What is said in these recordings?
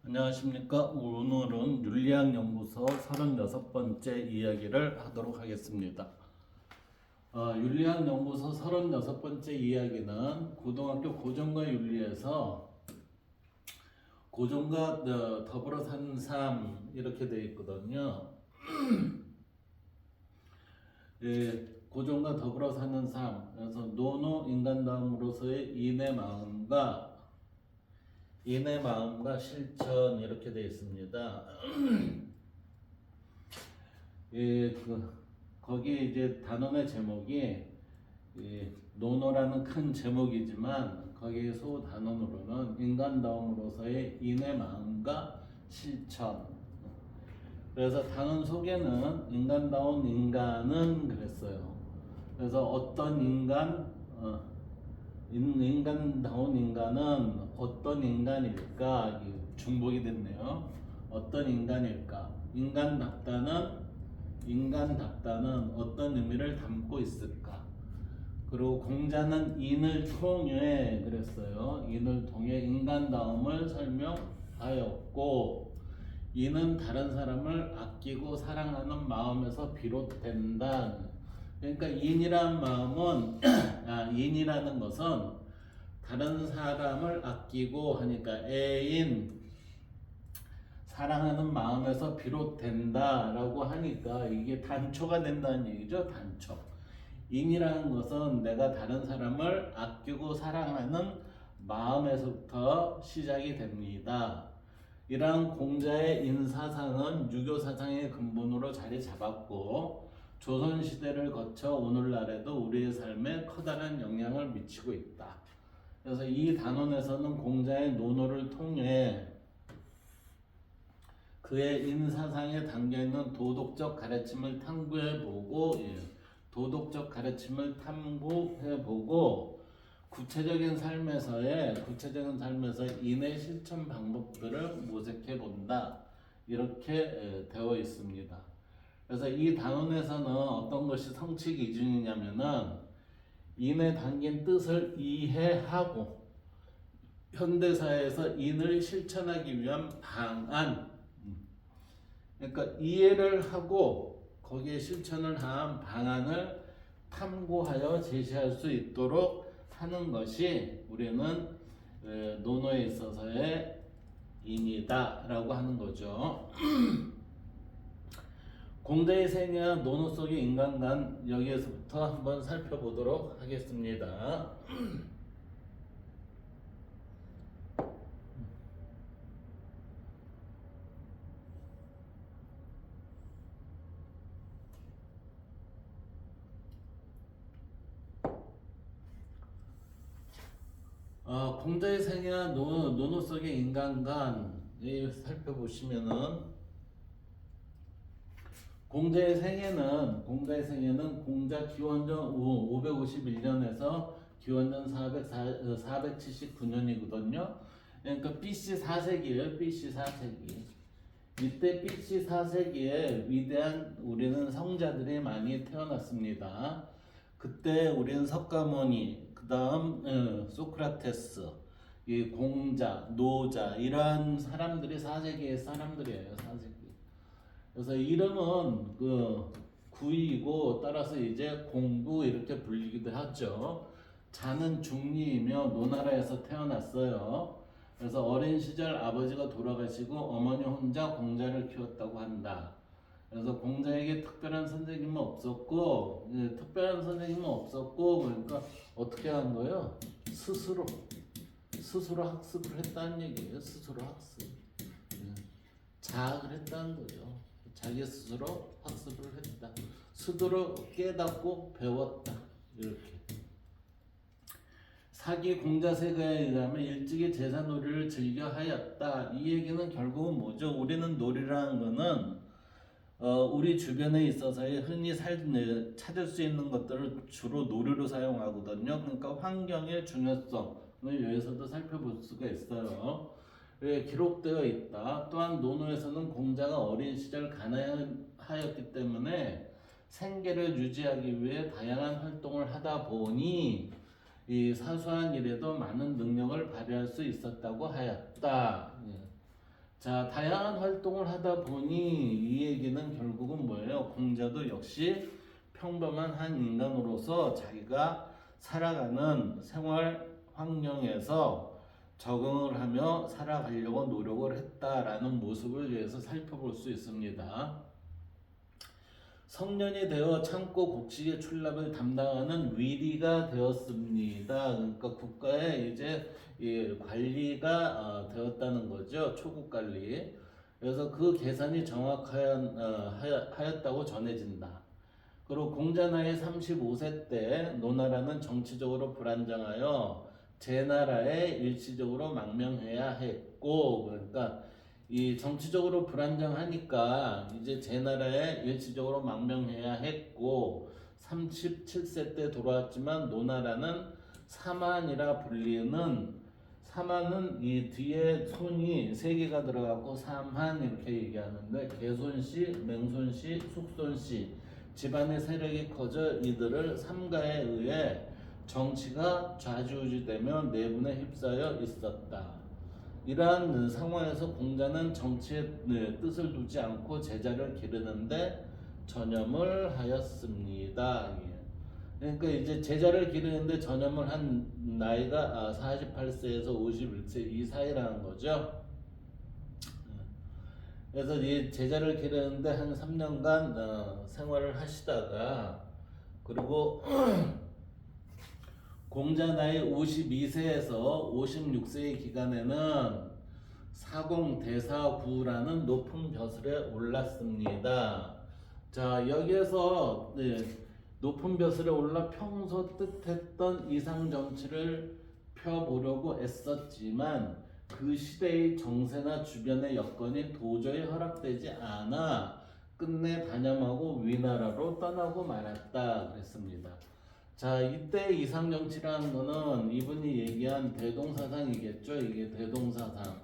안녕하십니까. 오늘은 윤리학연구소 36번째 이야기를 하도록 하겠습니다. 윤리학연구소 36번째 이야기는 고등학교 고전과 윤리에서 고전과 더불어 사는 삶 이렇게 되어 있거든요. 예, 고전과 더불어 사는 삶, 그래서 노노 인간다움으로서의 인의 마음과 실천 이렇게 되어 있습니다. 예, 거기 이제 단원의 제목이 노노라는 큰 제목이지만 거기에 소 단원으로는 인간다움으로서의 인의 마음과 실천. 그래서 단원 속에는 인간다운 인간은 그랬어요. 그래서 어떤 인간다운 인간은 어떤 인간일까? 중복이 됐네요. 어떤 인간일까? 인간답다는 어떤 의미를 담고 있을까? 그리고 공자는 인을 통해 그랬어요. 인을 통해 인간다움을 설명하였고, 인은 다른 사람을 아끼고 사랑하는 마음에서 비롯된다. 그러니까 인이라는 마음은 인이라는 것은 다른 사람을 아끼고 하니까 애인 사랑하는 마음에서 비롯된다라고 하니까 이게 단초가 된다는 얘기죠. 단초. 인이라는 것은 내가 다른 사람을 아끼고 사랑하는 마음에서부터 시작이 됩니다. 이러한 공자의 인사상은 유교 사상의 근본으로 자리 잡았고 조선시대를 거쳐 오늘날에도 우리의 삶에 커다란 영향을 미치고 있다. 그래서 이 단원에서는 공자의 논어를 통해 그의 인사상에 담겨있는 도덕적 가르침을 탐구해보고 구체적인 삶에서의 인의 실천 방법들을 모색해본다. 이렇게 되어 있습니다. 그래서 이 단원에서는 어떤 것이 성취 기준이냐면은 인에 담긴 뜻을 이해하고 현대사회에서 인을 실천하기 위한 방안, 그러니까 이해를 하고 거기에 실천을 한 방안을 탐구하여 제시할 수 있도록 하는 것이 우리는 논어에 있어서의 인이다라고 하는 거죠. 공자의 생애와 논어 속의 인간관 여기에서부터 한번 살펴보도록 하겠습니다. 공자의 생애와 논어 속의 인간관 살펴보시면은 공자의 생애는 공자 기원전 551년에서 기원전 479년이거든요. 그러니까 BC 4세기예요. BC 4세기. 이때 BC 4세기에 위대한 우리는 성자들이 많이 태어났습니다. 그때 우리는 석가모니, 그 다음 소크라테스, 이 공자, 노자 이러한 사람들이 4세기의 사람들이에요. 4세기. 그래서 이름은 구이고 따라서 이제 공부 이렇게 불리기도 하죠. 자는 중리이며 노나라에서 태어났어요. 그래서 어린 시절 아버지가 돌아가시고 어머니 혼자 공자를 키웠다고 한다. 그래서 공자에게 특별한 선생님은 없었고, 그러니까 어떻게 한 거예요? 스스로 학습을 했다는 얘기예요. 스스로 학습. 자학을 했다는 거죠. 자기 스스로 학습을 했다. 스스로 깨닫고 배웠다. 이렇게. 사기 공자세가에 의하면 일찍이 제사놀이를 즐겨 하였다. 이 얘기는 결국은 뭐죠? 우리는 놀이라는 거는 우리 주변에 있어서의 흔히 찾을 수 있는 것들을 주로 놀이로 사용하거든요. 그러니까 환경의 중요성을 여기서도 살펴볼 수가 있어요. 기록되어 있다. 또한 논어에서는 공자가 어린 시절 가난하였기 때문에 생계를 유지하기 위해 다양한 활동을 하다 보니 이 사소한 일에도 많은 능력을 발휘할 수 있었다고 하였다. 자, 다양한 활동을 하다 보니 이 얘기는 결국은 뭐예요? 공자도 역시 평범한 한 인간으로서 자기가 살아가는 생활 환경에서 적응을 하며 살아가려고 노력을 했다라는 모습을 위해서 살펴볼 수 있습니다. 성년이 되어 창고 곡식의 출납을 담당하는 위리가 되었습니다. 그러니까 국가의 이제 관리가 되었다는 거죠. 초국 관리. 그래서 그 계산이 정확하였다고 전해진다. 그리고 공자 나이 35세 때 노나라는 정치적으로 불안정하여 제나라에 일시적으로 망명해야 했고, 그러니까 이 정치적으로 불안정하니까 이제 제나라에 일시적으로 망명해야 했고, 37세 때 돌아왔지만 노나라는 사만이라 불리는, 사만은 이 뒤에 손이 세 개가 들어가고 삼한 이렇게 얘기하는데, 개손씨, 맹손씨, 숙손씨 집안의 세력이 커져 이들을 삼가에 의해 정치가 좌지우지되며 내분에 휩싸여 있었다. 이러한 상황에서 공자는 정치의 뜻을 두지 않고 제자를 기르는데 전념을 하였습니다. 그러니까 이제 제자를 기르는데 전념을 한 나이가 48세에서 51세 이 사이라는 거죠. 그래서 이 제자를 기르는데 한 3년간 생활을 하시다가, 그리고 공자 나이 52세에서 56세의 기간에는 사공대사구라는 높은 벼슬에 올랐습니다. 자, 여기에서 높은 벼슬에 올라 평소 뜻했던 이상 정치를 펴보려고 애썼지만 그 시대의 정세나 주변의 여건이 도저히 허락되지 않아 끝내 단념하고 위나라로 떠나고 말았다 그랬습니다. 자, 이때 이상정치라는 거는 이분이 얘기한 대동사상이겠죠. 이게 대동사상.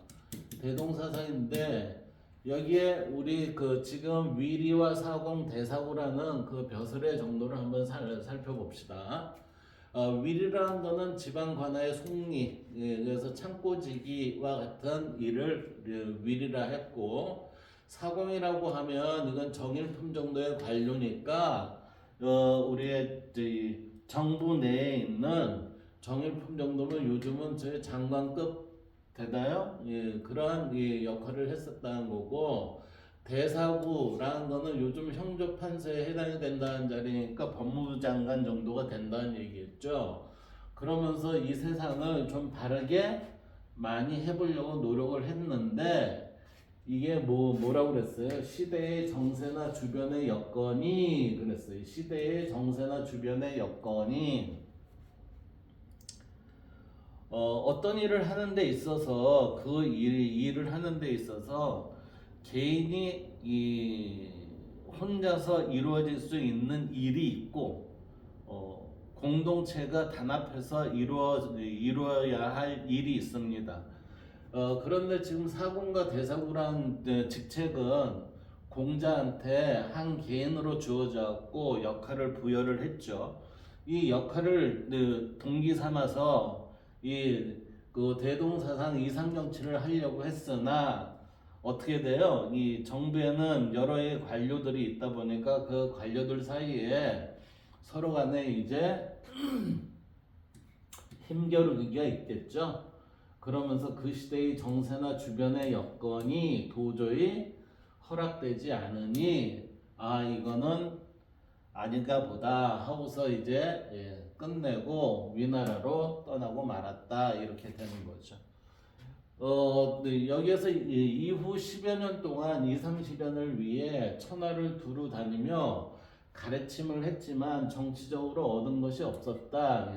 대동사상인데 여기에 우리 그 지금 위리와 사공 대사구라는 그 벼슬의 정도를 한번 살펴봅시다. 위리라는 거는 지방 관아의 속리, 그래서 창고지기와 같은 일을 위리라 했고, 사공이라고 하면 이건 정일품 정도의 관료니까 우리의 정부 내에 있는 정일품 정도면 요즘은 저희 장관급 되나요? 그러한 역할을 했었다는 거고, 대사구라는 거는 요즘 형조판사에 해당이 된다는 자리니까 법무부 장관 정도가 된다는 얘기겠죠. 그러면서 이 세상을 좀 바르게 많이 해보려고 노력을 했는데, 이게 뭐라고 그랬어요? 시대의 정세나 주변의 여건이 그랬어요. 시대의 정세나 주변의 여건이 어떤 일을 하는 데 있어서 그 일을 하는 데 있어서 개인이 혼자서 이루어질 수 있는 일이 있고 공동체가 단합해서 이루어야 할 일이 있습니다. 그런데 지금 사공과 대사구라는 직책은 공자한테 한 개인으로 주어졌고 역할을 부여를 했죠. 이 역할을 동기 삼아서 그 대동사상 이상정치를 하려고 했으나 어떻게 돼요? 이 정부에는 여러의 관료들이 있다 보니까 그 관료들 사이에 서로 간에 이제 힘겨루기가 있겠죠. 그러면서 그 시대의 정세나 주변의 여건이 도저히 허락되지 않으니 이거는 아닌가 보다 하고서 이제 끝내고 위나라로 떠나고 말았다 이렇게 되는 거죠. 여기에서 이후 10여 년 동안 2, 30년을 위해 천하를 두루 다니며 가르침을 했지만 정치적으로 얻은 것이 없었다.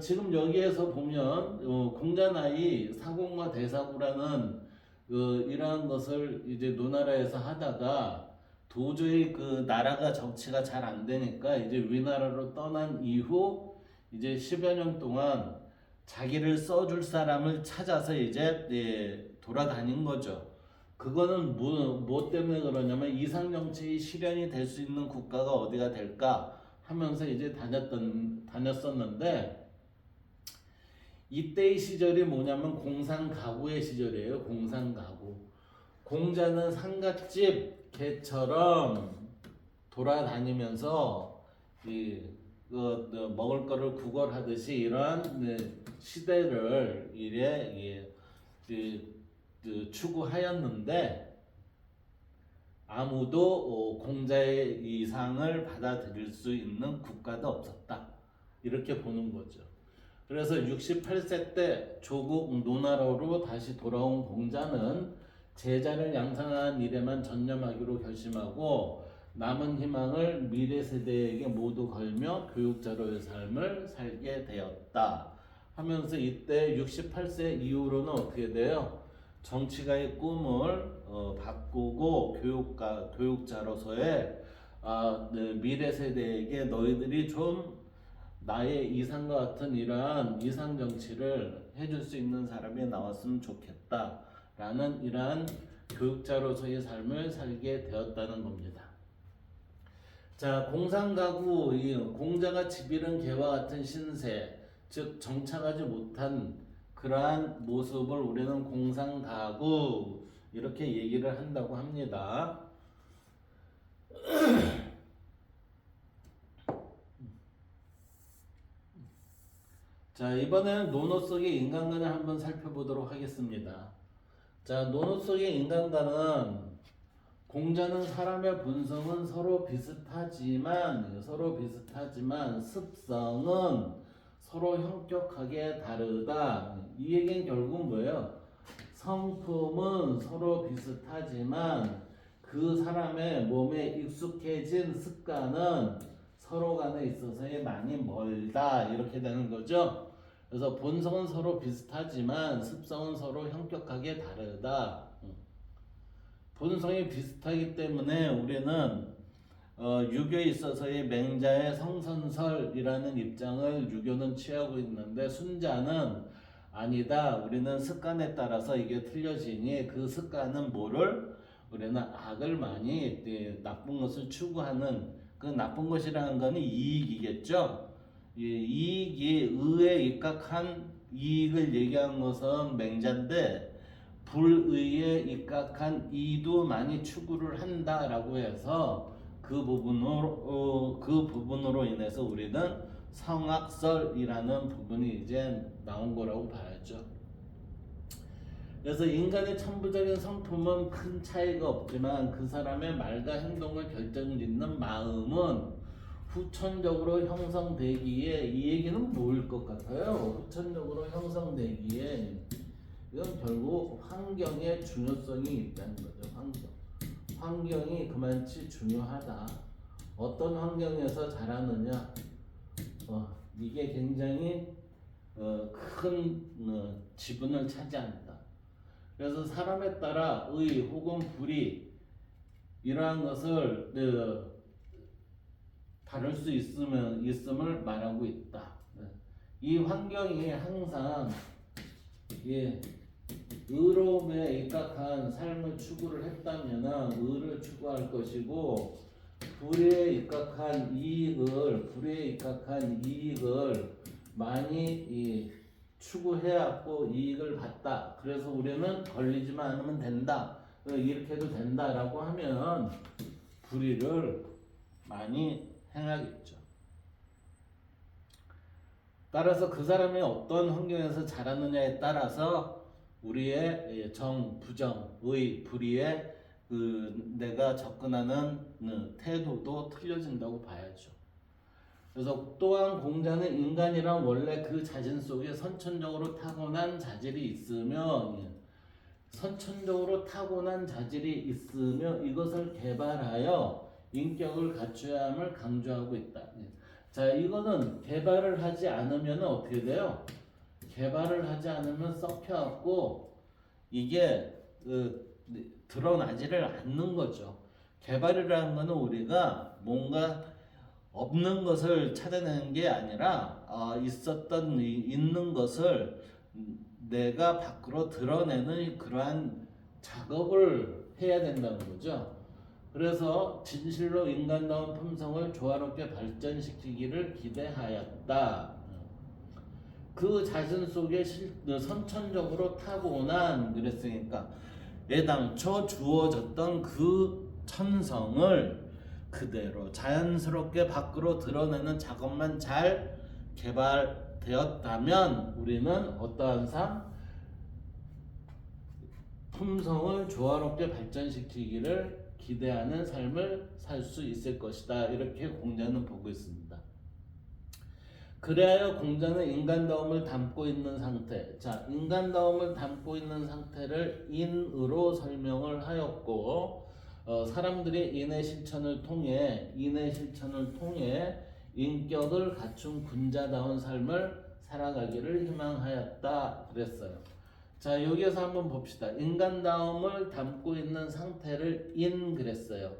지금 여기에서 보면 공자 나이 사공과 대사구라는 이러한 것을 이제 노나라에서 하다가 도저히 그 나라가 정치가 잘 안 되니까 이제 위나라로 떠난 이후 이제 10여 년 동안 자기를 써줄 사람을 찾아서 이제 돌아다닌 거죠. 그거는 뭐 때문에 그러냐면 이상정치의 실현이 될 수 있는 국가가 어디가 될까 하면서 이제 다녔었는데 이때의 시절이 뭐냐면 공상가구의 시절이에요. 공상가구. 공자는 상갓집 개처럼 돌아다니면서 먹을 거를 구걸하듯이 이러한 시대를 추구하였는데 아무도 공자의 이상을 받아들일 수 있는 국가도 없었다. 이렇게 보는 거죠. 그래서 68세 때 조국 노나라로 다시 돌아온 공자는 제자를 양성하는 일에만 전념하기로 결심하고 남은 희망을 미래 세대에게 모두 걸며 교육자로의 삶을 살게 되었다. 하면서 이때 68세 이후로는 어떻게 돼요? 정치가의 꿈을 바꾸고 교육자로서의 미래 세대에게 너희들이 좀 나의 이상과 같은 이러한 이상 정치를 해줄 수 있는 사람이 나왔으면 좋겠다라는 이러한 교육자로서의 삶을 살게 되었다는 겁니다. 자, 공상가구, 공자가 집 잃은 개와 같은 신세, 즉 정착하지 못한 그러한 모습을 우리는 공상가구 이렇게 얘기를 한다고 합니다. 자, 이번에는 논어 속의 인간관을 한번 살펴보도록 하겠습니다. 자, 논어 속의 인간관은 공자는 사람의 본성은 서로 비슷하지만 습성은 서로 형격하게 다르다. 이 얘기는 결국은 뭐예요? 성품은 서로 비슷하지만 그 사람의 몸에 익숙해진 습관은 서로 간에 있어서의 많이 멀다. 이렇게 되는 거죠. 그래서 본성은 서로 비슷하지만 습성은 서로 형격하게 다르다. 본성이 비슷하기 때문에 우리는 유교에 있어서의 맹자의 성선설이라는 입장을 유교는 취하고 있는데 순자는 아니다. 우리는 습관에 따라서 이게 틀려지니 그 습관은 뭐를? 우리는 악을 많이 나쁜 것을 추구하는 그 나쁜 것이라는 것은 이익이겠죠. 이익이 의에 입각한 이익을 얘기한 것은 맹자인데 불의에 입각한 이도 많이 추구를 한다라고 해서 그 부분으로 인해서 우리는 성악설이라는 부분이 이제 나온 거라고 봐야죠. 그래서 인간의 천부적인 성품은 큰 차이가 없지만 그 사람의 말과 행동을 결정짓는 마음은 후천적으로 형성되기에 이 얘기는 뭐일 것 같아요? 후천적으로 형성되기에 이건 결국 환경의 중요성이 있다는 거죠. 환경이 그만치 중요하다. 어떤 환경에서 자라느냐, 이게 굉장히 큰 지분을 차지한다. 그래서 사람에 따라 의 혹은 불이 이러한 것을 다룰 수 있음을 말하고 있다. 이 환경이 항상 의로움에 입각한 삶을 추구를 했다면 의를 추구할 것이고 불의에 입각한 이익을 많이 추구해왔고 이익을 봤다. 그래서 우리는 걸리지만 않으면 된다. 이렇게 해도 된다라고 하면 불의를 많이 행하겠죠. 따라서 그 사람이 어떤 환경에서 자랐느냐에 따라서 우리의 정, 부정, 의, 불의에 내가 접근하는 태도도 틀려진다고 봐야죠. 그래서 또한 공자는 인간이란 원래 그 자신 속에 선천적으로 타고난 자질이 있으며 이것을 개발하여 인격을 갖춰야 함을 강조하고 있다. 자, 이거는 개발을 하지 않으면 어떻게 돼요? 개발을 하지 않으면 썩혀갖고 이게 드러나지를 않는 거죠. 개발이라는 거는 우리가 뭔가 없는 것을 찾아내는 게 아니라 있는 것을 내가 밖으로 드러내는 그러한 작업을 해야 된다는 거죠. 그래서 진실로 인간다운 품성을 조화롭게 발전시키기를 기대하였다. 그 자신 속에 선천적으로 타고난 그랬으니까 애당초 주어졌던 그 천성을 그대로 자연스럽게 밖으로 드러내는 작업만 잘 개발되었다면 우리는 어떠한 삶? 품성을 조화롭게 발전시키기를 기대하는 삶을 살 수 있을 것이다. 이렇게 공자는 보고 있습니다. 그래야 공자는 인간다움을 담고 있는 상태, 자, 인간다움을 담고 있는 상태를 인으로 설명을 하였고, 사람들이 인의 실천을 통해 인격을 갖춘 군자다운 삶을 살아가기를 희망하였다 그랬어요. 자, 여기에서 한번 봅시다. 인간다움을 담고 있는 상태를 인 그랬어요.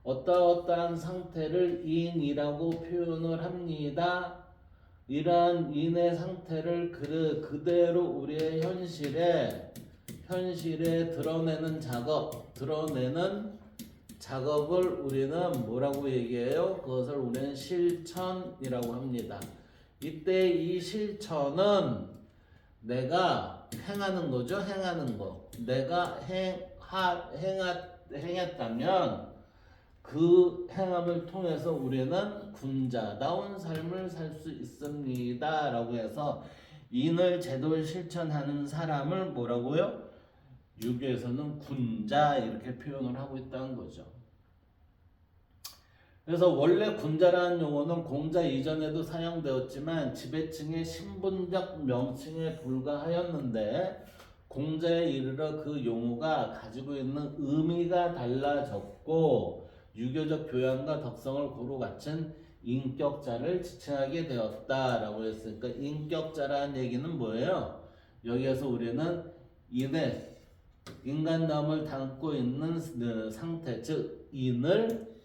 어떠한 상태를 인이라고 표현을 합니다. 이러한 인의 상태를 그대로 우리의 현실에 드러내는 작업을 우리는 뭐라고 얘기해요? 그것을 우리는 실천이라고 합니다. 이때 이 실천은 내가 행하는 거죠. 행하는 거. 내가 행했다면 그 행함을 통해서 우리는 군자다운 삶을 살 수 있습니다. 라고 해서 인을 제대로 실천하는 사람을 뭐라고요? 유교에서는 군자 이렇게 표현을 하고 있다는 거죠. 그래서 원래 군자라는 용어는 공자 이전에도 사용되었지만 지배층의 신분적 명칭에 불과하였는데 공자에 이르러 그 용어가 가지고 있는 의미가 달라졌고 유교적 교양과 덕성을 고루 갖춘 인격자를 지칭하게 되었다라고 했으니까 인격자라는 얘기는 뭐예요? 여기에서 우리는 인간다움을 담고 있는 상태, 즉 인을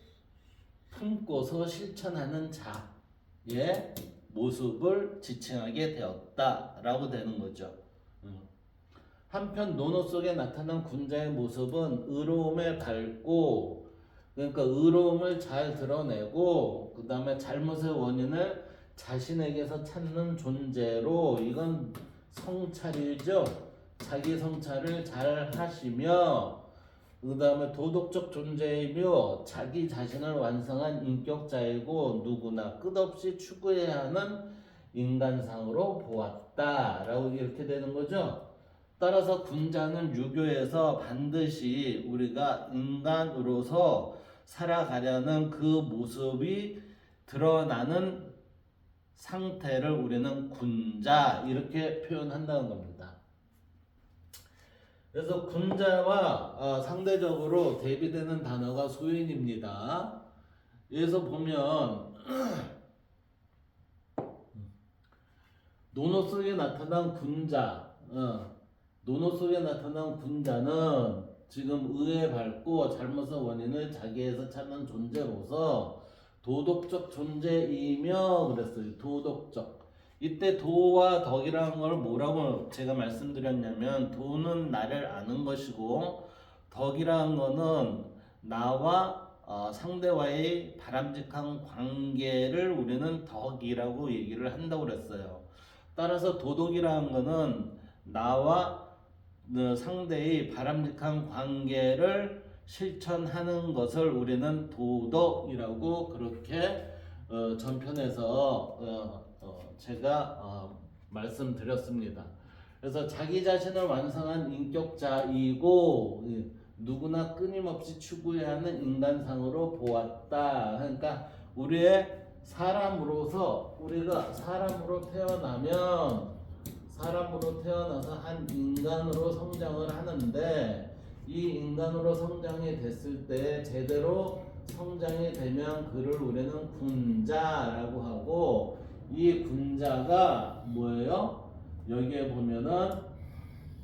품고서 실천하는 자의 모습을 지칭하게 되었다라고 되는 거죠. 한편 논어 속에 나타난 군자의 모습은 의로움에 밝고, 그러니까 의로움을 잘 드러내고 그 다음에 잘못의 원인을 자신에게서 찾는 존재로, 이건 성찰이죠. 자기 성찰을 잘 하시며 그 다음에 도덕적 존재이며 자기 자신을 완성한 인격자이고 누구나 끝없이 추구해야 하는 인간상으로 보았다라고 이렇게 되는 거죠. 따라서 군자는 유교에서 반드시 우리가 인간으로서 살아가려는 그 모습이 드러나는 상태를 우리는 군자 이렇게 표현한다는 겁니다. 그래서 군자와 상대적으로 대비되는 단어가 소인입니다. 여기서 보면 논어 속에 나타난 군자, 논어 속에 나타난 군자는 지금 의에 밝고 잘못의 원인을 자기에서 찾는 존재로서 도덕적 존재이며 그랬어요. 도덕적. 이때 도와 덕이라는 걸 뭐라고 제가 말씀드렸냐면, 도는 나를 아는 것이고 덕이라는 거는 나와 상대와의 바람직한 관계를 우리는 덕이라고 얘기를 한다고 그랬어요. 따라서 도덕이라는 거는 나와 상대의 바람직한 관계를 실천하는 것을 우리는 도덕이라고 그렇게 전편에서 제가 말씀드렸습니다. 그래서 자기 자신을 완성한 인격자이고 누구나 끊임없이 추구해야 하는 인간상으로 보았다. 그러니까 우리가 사람으로 태어나서 한 인간으로 성장을 하는데, 이 인간으로 성장이 됐을 때 제대로 성장이 되면 그를 우리는 군자라고 하고, 이 군자가 뭐예요? 여기에 보면은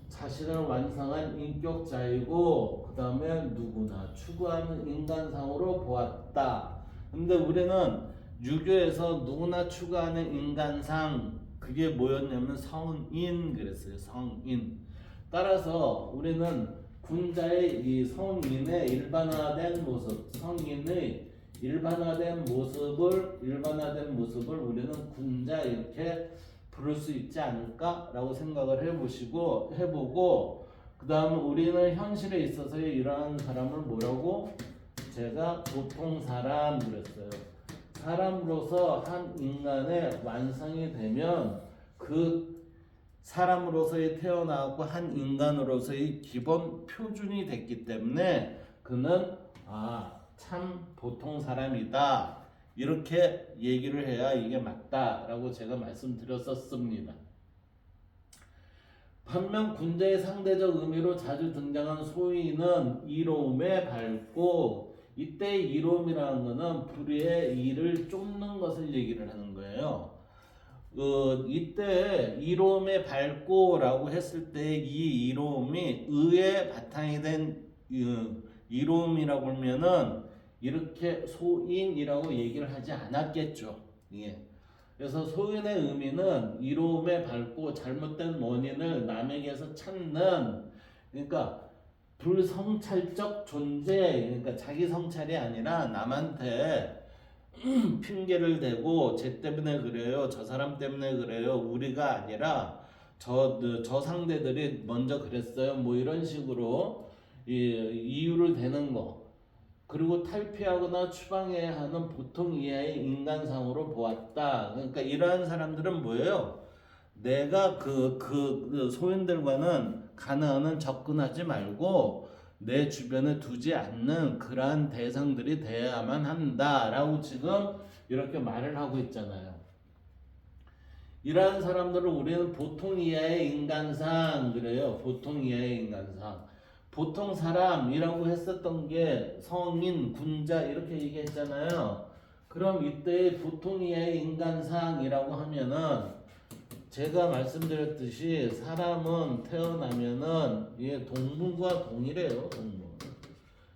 자신을 완성한 인격자이고 그 다음에 누구나 추구하는 인간상으로 보았다. 근데 우리는 유교에서 누구나 추구하는 인간상, 그게 뭐였냐면 성인 그랬어요. 성인. 따라서 우리는 군자의 이 성인의 일반화된 모습, 성인의 일반화된 모습을 우리는 군자 이렇게 부를 수 있지 않을까라고 생각을 해보고 그 다음 우리는 현실에 있어서의 이러한 사람을 뭐라고? 제가 보통 사람 그랬어요. 사람으로서 한 인간의 완성이 되면 그 사람으로서의 태어나고 한 인간으로서의 기본 표준이 됐기 때문에 그는 참 보통 사람이다 이렇게 얘기를 해야 이게 맞다라고 제가 말씀드렸었습니다. 반면 군자의 상대적 의미로 자주 등장한 소위는 이로움에 밝고, 이때 이로움이라는 것은 불의의 이를 쫓는 것을 얘기를 하는 거예요. 이때 이로움에 밝고라고 했을 때 이 이로움이 의에 바탕이 된 이로움이라고 하면은 이렇게 소인이라고 얘기를 하지 않았겠죠. 예. 그래서 소인의 의미는 이로움에 밝고 잘못된 원인을 남에게서 찾는, 그러니까 불성찰적 존재, 그러니까 자기 성찰이 아니라 남한테 핑계를 대고 쟤 때문에 그래요, 저 사람 때문에 그래요, 우리가 아니라 저 상대들이 먼저 그랬어요, 뭐 이런 식으로 이유를 대는 거. 그리고 탈피하거나 추방해야 하는 보통 이하의 인간상으로 보았다. 그러니까 이러한 사람들은 뭐예요? 내가 그 소인들과는 가능한 접근하지 말고 내 주변에 두지 않는 그러한 대상들이 돼야만 한다라고 지금 이렇게 말을 하고 있잖아요. 이러한 사람들을 우리는 보통 이하의 인간상 그래요. 보통 이하의 인간상. 보통 사람이라고 했었던 게 성인, 군자 이렇게 얘기했잖아요. 그럼 이때 보통 이하의 인간상이라고 하면은 제가 말씀드렸듯이 사람은 태어나면은 동물과 동일해요. 동물.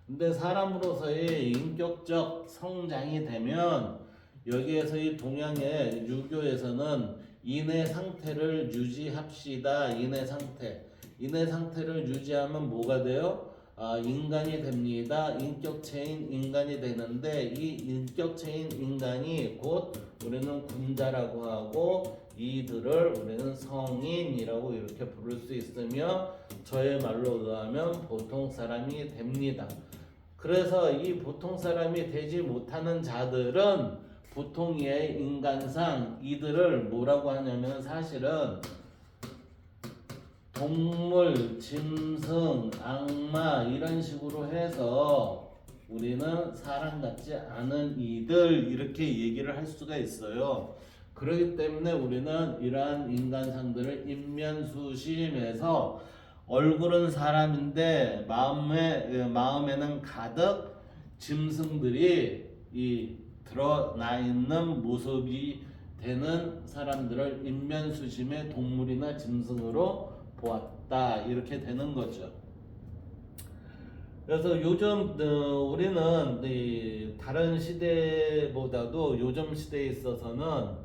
근데 사람으로서의 인격적 성장이 되면 여기에서 이 동양의 유교에서는 인의 상태를 유지합시다. 인의 상태를 유지하면 뭐가 돼요? 인간이 됩니다. 인격체인 인간이 되는데 이 인격체인 인간이 곧 우리는 군자라고 하고 이들을 우리는 성인이라고 이렇게 부를 수 있으며 저의 말로 의하면 보통 사람이 됩니다. 그래서 이 보통 사람이 되지 못하는 자들은 보통 이의 인간상 이들을 뭐라고 하냐면 사실은 동물, 짐승, 악마 이런 식으로 해서 우리는 사람 같지 않은 이들 이렇게 얘기를 할 수가 있어요. 그렇기 때문에 우리는 이러한 인간상들을 인면수심해서 얼굴은 사람인데 마음에는 가득 짐승들이 드러나 있는 모습이 되는 사람들을 인면수심의 동물이나 짐승으로 보았다 이렇게 되는 거죠. 그래서 요즘 우리는 다른 시대보다도 요즘 시대에 있어서는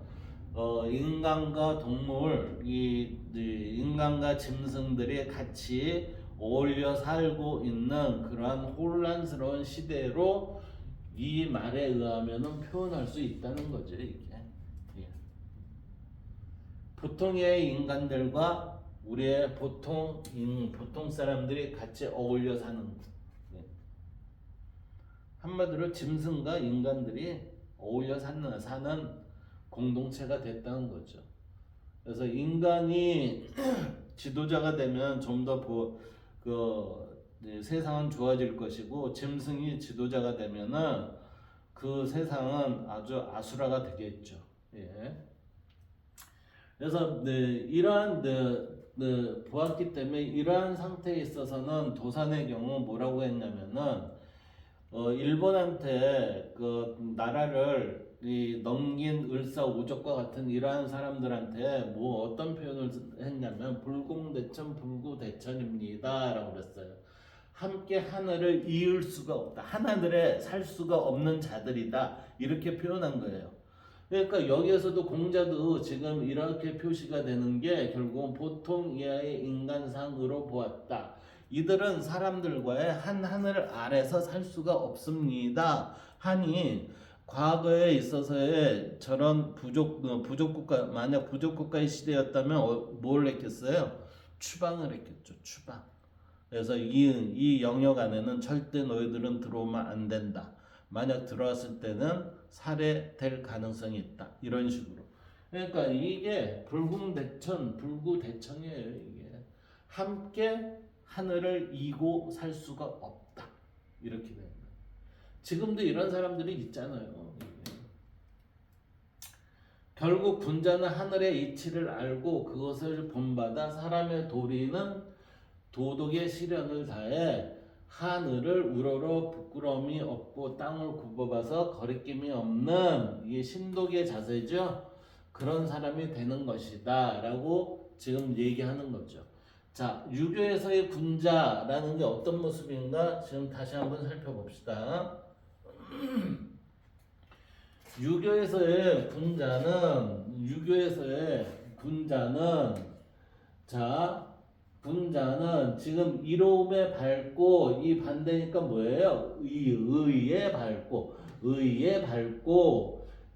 인간과 동물, 인간과 짐승들이 같이 어울려 살고 있는 그러한 혼란스러운 시대로 이 말에 의하면은 표현할 수 있다는 거죠. 이게 보통의 인간들과 우리의 보통 사람들이 같이 어울려 사는 것. 한마디로 짐승과 인간들이 어울려 사는 공동체가 됐다는 거죠. 그래서 인간이 지도자가 되면 좀 더 세상은 좋아질 것이고 짐승이 지도자가 되면은 그 세상은 아주 아수라가 되겠죠. 예. 그래서 이러한 보았기 때문에 이러한 상태에 있어서는 도산의 경우 뭐라고 했냐면은 일본한테 그 나라를 넘긴 을사오적과 같은 이러한 사람들한테 뭐 어떤 표현을 했냐면 불공대천 불구대천입니다 라고 그랬어요. 함께 하늘을 이을 수가 없다. 하늘에 살 수가 없는 자들이다. 이렇게 표현한 거예요. 그러니까 여기에서도 공자도 지금 이렇게 표시가 되는 게 결국은 보통 이하의 인간상으로 보았다. 이들은 사람들과의 한 하늘 아래서 살 수가 없습니다. 하니 과거에 있어서의 저런 부족 국가, 만약 부족 국가의 시대였다면 뭘 했겠어요? 추방을 했겠죠. 추방. 그래서 이 영역 안에는 절대 너희들은 들어오면 안 된다. 만약 들어왔을 때는 살해될 가능성이 있다. 이런 식으로. 그러니까 이게 불구대천이에요. 이게 함께 하늘을 이고 살 수가 없다. 이렇게 됩니다. 지금도 이런 사람들이 있잖아요. 결국 군자는 하늘의 이치를 알고 그것을 본받아 사람의 도리는 도덕의 시련을 다해 하늘을 우러러 부끄러움이 없고 땅을 굽어봐서 거리낌이 없는 이게 신독의 자세죠. 그런 사람이 되는 것이다 라고 지금 얘기하는 거죠. 자, 유교에서의 군자라는 게 어떤 모습인가 지금 다시 한번 살펴봅시다. 유교에서의 군자는 자, 군자는 지금 이로움에 밝고 이 반대니까 뭐예요? 의에 밝고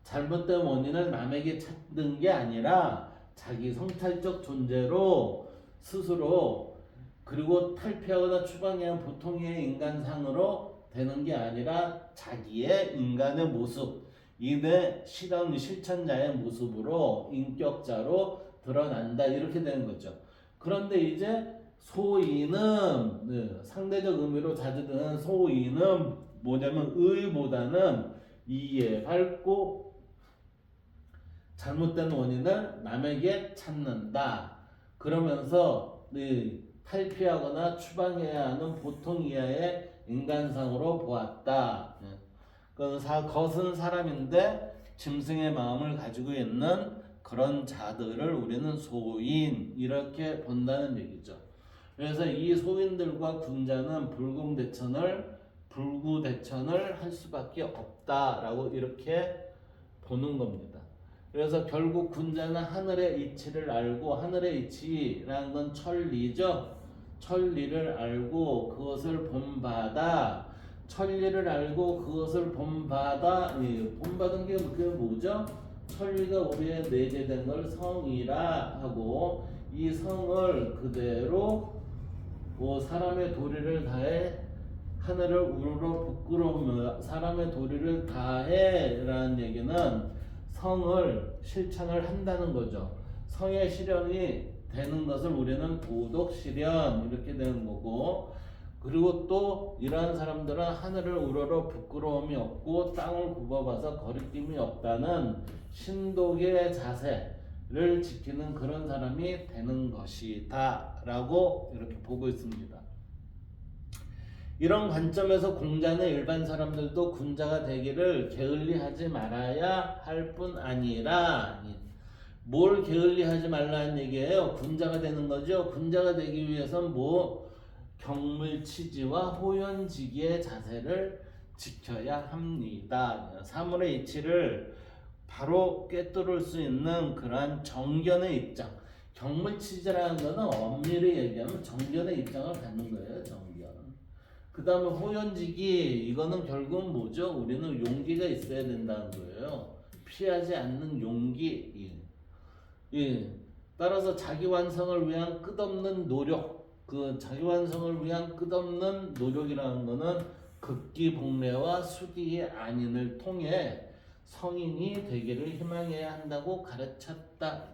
잘못된 원인을 남에게 찾는 게 아니라 자기 성찰적 존재로 스스로 그리고 탈피하거나 추방해야 보통의 인간상으로 되는 게 아니라 자기의 인간의 모습, 이내 실천자의 모습으로 인격자로 드러난다 이렇게 되는 거죠. 그런데 이제 소인은 상대적 의미로 자주 드는 소인은 뭐냐면 의보다는 이에 밝고 잘못된 원인을 남에게 찾는다. 그러면서 탈피하거나 추방해야 하는 보통 이하의 인간상으로 보았다. 그것은 사람인데 짐승의 마음을 가지고 있는 그런 자들을 우리는 소인 이렇게 본다는 얘기죠. 그래서 이 소인들과 군자는 불구대천을 할 수밖에 없다라고 이렇게 보는 겁니다. 그래서 결국 군자는 하늘의 이치를 알고, 하늘의 이치라는 건 천리죠. 천리를 알고 그것을 본받아, 천리를 알고 그것을 본받아, 본받은 게 그게 뭐죠? 천리가 우리의 내재된 걸 성이라 하고, 이 성을 그대로 사람의 도리를 다해 하늘을 우러러 부끄러우며 사람의 도리를 다해 라는 얘기는 성을 실천을 한다는 거죠. 성의 실현이 되는 것을 우리는 도덕 실현 이렇게 되는 거고, 그리고 또 이러한 사람들은 하늘을 우러러 부끄러움이 없고 땅을 굽어봐서 거리낌이 없다는 신독의 자세를 지키는 그런 사람이 되는 것이다 라고 이렇게 보고 있습니다. 이런 관점에서 공자는 일반 사람들도 군자가 되기를 게을리하지 말아야 할 뿐 아니라, 뭘 게을리하지 말라는 얘기예요? 군자가 되는 거죠. 군자가 되기 위해서는 경물치지와 호연지기의 자세를 지켜야 합니다. 사물의 이치를 바로 꿰뚫을 수 있는 그러한 정견의 입장. 경물치지라는 거는 엄밀히 얘기하면 정견의 입장을 갖는 거예요. 정견. 그 다음에 호연지기, 이거는 결국은 뭐죠? 우리는 용기가 있어야 된다는 거예요. 피하지 않는 용기. 따라서 자기 완성을 위한 끝없는 노력, 자기 완성을 위한 끝없는 노력이라는 거는 극기복례와 수기의 안인을 통해 성인이 되기를 희망해야 한다고 가르쳤다.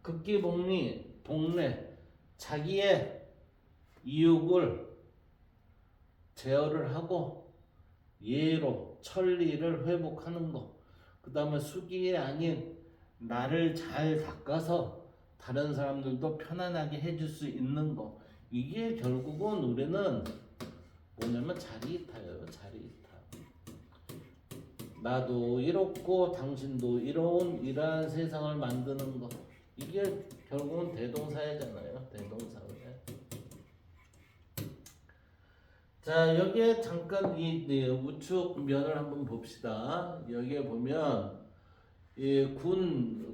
극기복례, 자기의 이욕을 제어를 하고 예로 천리를 회복하는 거, 그 다음에 수기의 아닌 나를 잘 닦아서 다른 사람들도 편안하게 해줄 수 있는 거, 이게 결국은 우리는 뭐냐면 자리이타예요. 자리이타. 나도 이롭고 당신도 이러한 세상을 만드는 거, 이게 결국은 대동사회잖아요. 대동사회. 자, 여기에 잠깐 이 우측 면을 한번 봅시다. 여기에 보면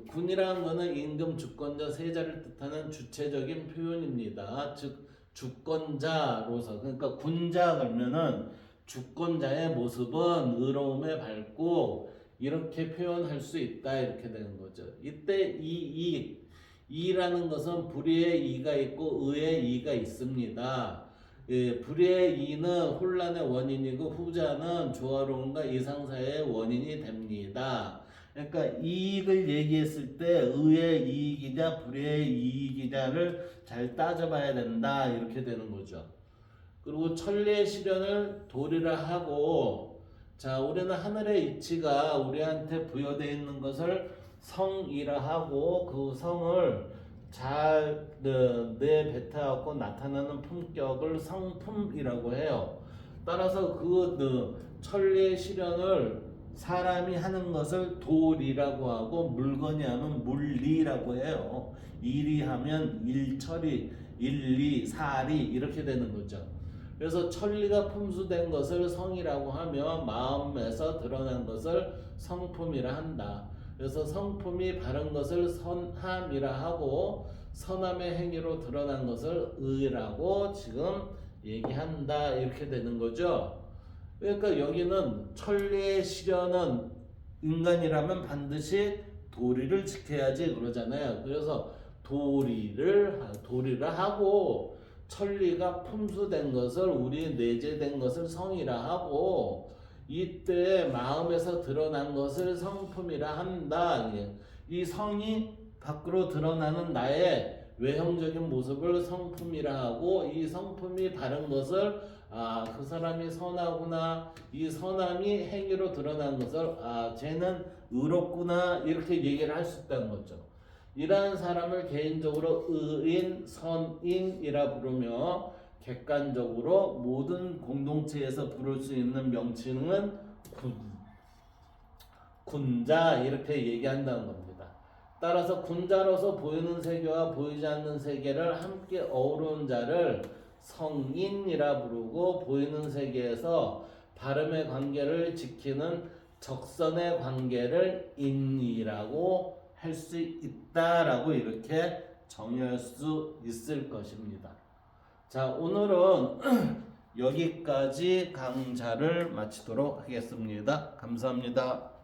군이라는 거는 임금, 주권자, 세자를 뜻하는 주체적인 표현입니다. 즉 주권자로서, 그러니까 군자 그러면은 주권자의 모습은 의로움에 밝고 이렇게 표현할 수 있다 이렇게 되는 거죠. 이때 이라는 것은 불의의 이가 있고 의의 이가 있습니다. 예, 불의의 이는 혼란의 원인이고 후자는 조화로움과 이상사의 원인이 됩니다. 그러니까 이익을 얘기했을 때 의의 이익이냐 불의의 이익이냐를 잘 따져봐야 된다 이렇게 되는 거죠. 그리고 천리의 시련을 도리라 하고, 자 우리는 하늘의 이치가 우리한테 부여되어 있는 것을 성이라 하고 그 성을 잘 내뱉어갖고 나타나는 품격을 성품이라고 해요. 따라서 그 천리의 시련을 사람이 하는 것을 도리라고 하고 물건이 하면 물리라고 해요. 일이 하면 일처리, 일리, 사리 이렇게 되는 거죠. 그래서 천리가 품수된 것을 성이라고 하며 마음에서 드러난 것을 성품이라 한다. 그래서 성품이 바른 것을 선함이라 하고 선함의 행위로 드러난 것을 의라고 지금 얘기한다 이렇게 되는 거죠. 그러니까 여기는 천리의 시련은 인간이라면 도리를 지켜야지 그러잖아요. 그래서 도리를 하고 천리가 품수된 것을 우리 내재된 것을 성이라 하고 이때 마음에서 드러난 것을 성품이라 한다. 이 성이 밖으로 드러나는 나의 외형적인 모습을 성품이라 하고 이 성품이 바른 것을 그 사람이 선하구나 이 선함이 행위로 드러난 것을 쟤는 의롭구나 이렇게 얘기를 할 수 있다는 거죠. 이러한 사람을 개인적으로 의인, 선인이라 부르며 객관적으로 모든 공동체에서 부를 수 있는 명칭은 군자 이렇게 얘기한다는 겁니다. 따라서 군자로서 보이는 세계와 보이지 않는 세계를 함께 어우르는 자를 성인이라 부르고 보이는 세계에서 바름의 관계를 지키는 적선의 관계를 인이라고 할 수 있다라고 이렇게 정의할 수 있을 것입니다. 자, 오늘은 여기까지 강좌를 마치도록 하겠습니다. 감사합니다.